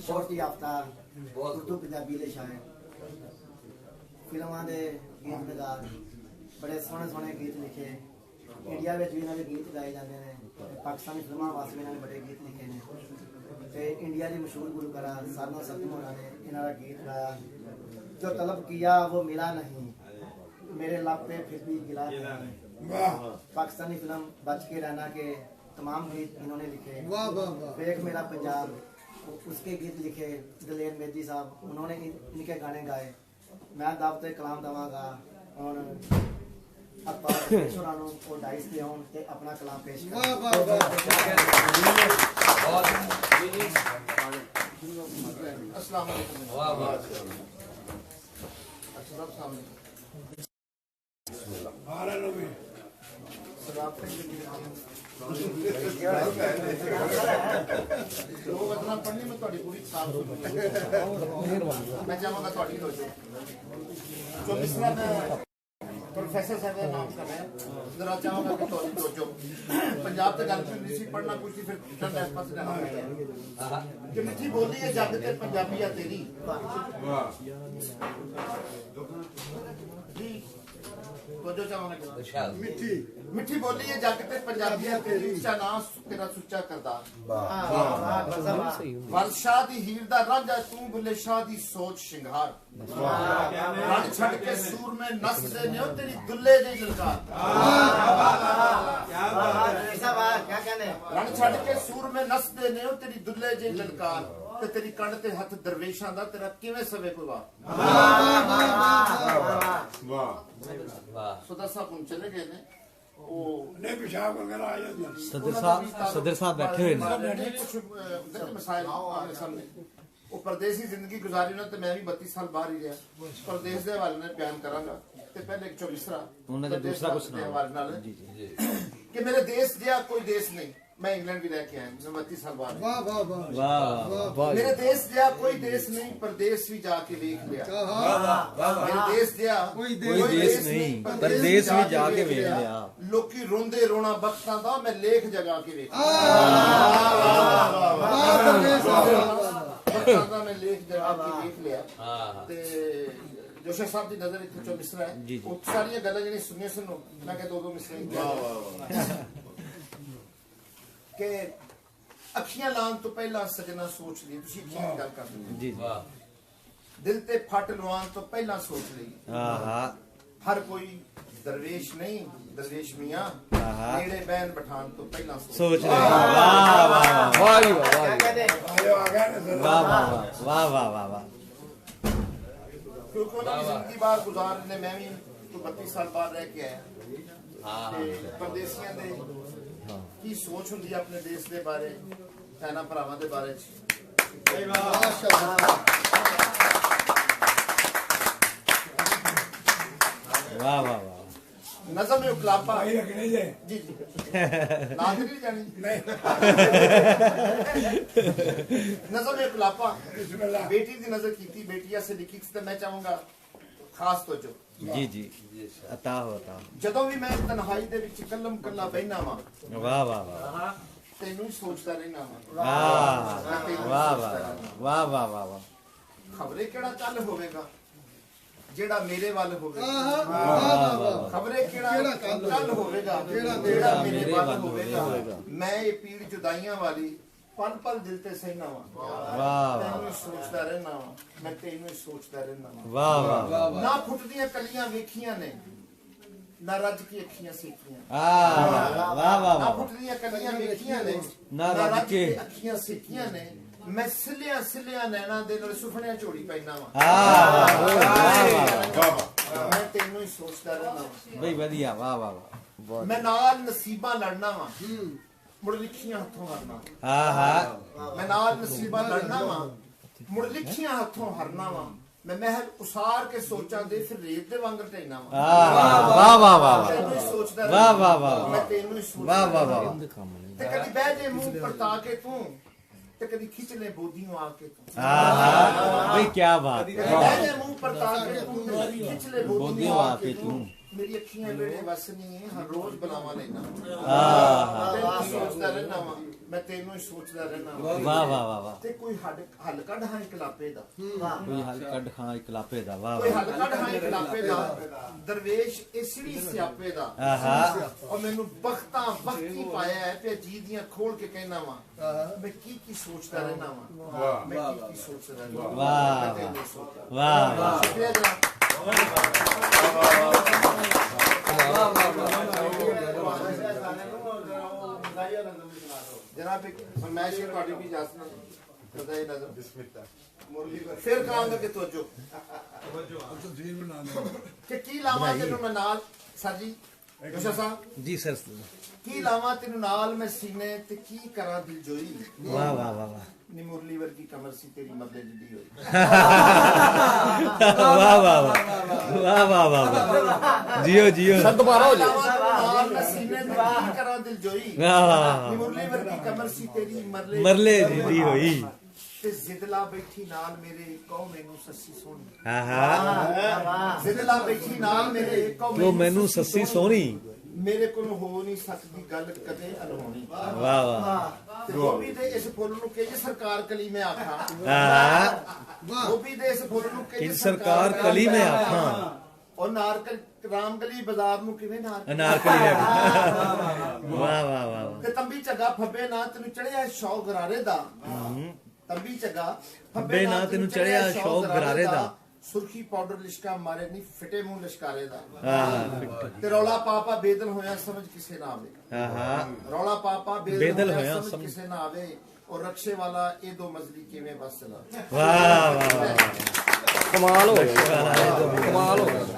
बहुत याफ्ता उर्दू पंजाबी दे शायर फिल्मां दे गीतकार बड़े सोहने सोहने गीत लिखे इंडिया में भी इन्होंने गीत गाए जाते हैं पाकिस्तानी फिल्मां वास्ते इन्होंने बड़े गीत लिखे ने ते इंडिया की मशहूर गुलकारा साधना सतम होना ने इन्होंने गीत गाया जो तलब किया वो मिला नहीं मेरे लब पे फिर भी गिला नहीं पाकिस्तानी फिल्म बच के रहना के तमाम गीत इन्होंने लिखे फेक मेरा पंजाब उसके गीत लिखे दलेर मेहदी साहब उन्होंने इनके गाने गाए मैं दावते कलाम दवांगा और डाइस पे आउं ते अपना कलाम पेश कर अस्सलाम वालेकुम वाह वाह पढ़नी में पूरी साफ मैं चाहूँगा जो मिसरा प्रोफेसर साहब का नाम कर रहे हैं जरा चाहूँगा कि जो पंजाब से गल करनी सी पढ़ना कुछ फिर इस पास रहना कि मिठी बोली है जग ते पंजाबी है तेरी जो चाहूँगा मिठी मिठी बोली है जग ते पंजाबी है तेरी उच्चा नाम तेरा सुच्चा करदा वर्षा दी हीर दा रांझा तू बुले शाह दी सोच श्रृंगार रण छड़ के सूर में नस दे ने तेरी दुल्ले दी ललकार क्या कहने रण छड़ के सूर में नस दे ने तेरी दुल्ले दी ललकार ते तेरी कंड ते हथ दरवेशां दा तेरा किवें सवे कोई वाह वाह सदर साहब हम चले गए ने सदर साहब बैठे हुए कुछ मसाइल सामने वो परदेसी जिंदगी गुजारी ना तो मैं भी 32 साल बाहर ही रहा परदेश के हवाले ने बयान करांगा ते पहले एक चौबीसरा दूसरा कुछ हवाले कि मेरे देश जहा कोई देश नहीं मैं इंग्लैंड भी रह के आया 32 साल बाद मेरे देश जहा कोई देश नहीं परदेश भी जाके देख लिया मेरे देश जहा कोई देश नहीं परदेश भी जाके देख लिया लोकी रोंदे रोना बख्तां दा मैं लेख जगा के देख मैं लेख जगा के देख लिया ते जोशा साहब की नजर इत्थे चो मिसरा है वो सारी गल्लां जेहड़ी सुनिए सुनो मैं कह दो मिसरे के अखियां लान तो पहला सजना सोच ली तुसी अखियां गल कर जी दिल ते फट लवान तो पहला सोच ली हर कोई दरवेश नहीं दरवेश मियां नेड़े बैन बठान तो पहला सोच ले वाह वाह वाह वाह वाह वाह वाह क्योंकि जिंदगी बार गुजारने मैं भी 32 साल बाद रह के आया परदेसियां दे की सोच हुंदी है अपने देश के बारे भैन भरावां दे बारे वाह वाह वाह नज़म उकलापा जी जी नाज़री जानी नज़म उकलापा बेटी दी नजर की बेटिया से लिखी तो मैं चाहूंगा खास तवज्जो जी जी अता होता जदों भी मैं तन्हाई दे विच कलम कल्ला बैठना वा वाह वाह वाह तैनू सोचदा रहना वा वाह वाह वाह वाह वाह वाह खबरे केड़ा कल होवेगा जेड़ा मेरे वाल होवेगा खबरे केड़ा कल होवेगा जेड़ा मेरे वाल होवेगा मैं ये पीड़ जुदाइयां वाली पल पल दिल ते सहना वा वाह तैनू सोचदा रहना वा मैं तैनू सोचदा रहना वा वाह वाह ना फुटदियां कलियां वेखियां ने ना रज की अखियां सेकियां वाह वाह वाह ना फुटदियां कलियां वेखियां ने ना रज की अखियां सेकियां ने मैं सिलिया सिलिया नैना दे नाल सुफनियां झोड़ी पैना वा मैं तैनू सोचदा रहना बई वधिया वाह वाह वाह मैं नाल नसीबां लड़ना वा मुड़ लिखियां हाथों हरना मैं नाल नसीबा लड़ना वा मुड़ लिखियां हाथों हरना वा मैं महल उसार के सोचा दे फिर रेत दे वांगर ढैना वा वाह वाह वाह सोचदा वाह वाह वाह मैं तैनू सोचदा वाह वाह वाह ते कदी बह जे मुंह परता के तू ते कदी खिंच ले बोदियों आके तू भाई क्या बात बह जे मुंह परता के तू खिंच ले बोदियों आके तू मेरी अखियां वेड़े वस नहीं है, हर रोज बुलावा लेना सोचता रहना वा, मैं तेनों ही सोचता रहना वा। वाह वाह वाह वाह। ते कोई हल कढ़ हाँ इकलापे दा, कोई हल कढ़ हाँ इकलापे दा। वाह कोई हल कढ़ हाँ इकलापे दा, दरवेश इसीड़ी स्यापे दा। और मैनू बख्ता वक्ती पाया है पे जी दियां खोल के कहना वा, मैं की सोचता रहना वा, मैं की सोचता रहना वा। वाह वाह। शुक्रिया जनाब। जनाब एक फरमाइश है ਤੁਹਾਡੀ भी इजाजत ना रज़ाए नज़र बिस्मिल्लाह फिर कहांगा कि तवज्जो कि की लावा तेनू मैं नाल सर जी जोशा साहब जी सर की लावा तेनू नाल मैं सीने ते की करा दिल जोई। वाह वाह वाह वाह। नी मुरली वर्गी कमर सी तेरी मरले जिड्डी होई। वाह वाह वाह वाह वाह वाह। जियो जियो दोबारा हो जाए। नाल मैं सीने ते की करा दिल जोई। नी मुरली वर्गी कमर सी तेरी मरले जिड्डी होई। ते जिदला बैठी नाल मेरे कहो मैनू सस्सी सोहनी। हाँ जिदला बैठी नाल मेरे वो मैनू सस्सी सोहनी। मेरे को हो नहीं सकती गल कदे अनहोनी। वाह वाह। ते गोभी दे इस फुल नु केज सरकार कली में आखा। गोभी दे इस फुल नु केज सरकार कली में आखा। और नारकल रामगली बाजार नु किवें नारकली में वाह वाह वाह। ते तंबी झगा फब्बे ना तेनु चढ़िया शौक गरारे दा। तंबी झगा फब्बे ना तेनु चढ़िया शौक गरारे दा। सुर्खी पाउडर लिशका मारे नहीं फिटे मुंह लिशकारे दा। ते रौला पापा बेदल होया समझ किसे ना आवे। रौला पापा बेदल होया समझ किसे ना आवे। और रक्षे वाला ये दो मजली किवें बस चला। वाह वाह। कमाल हो गया, कमाल हो गया।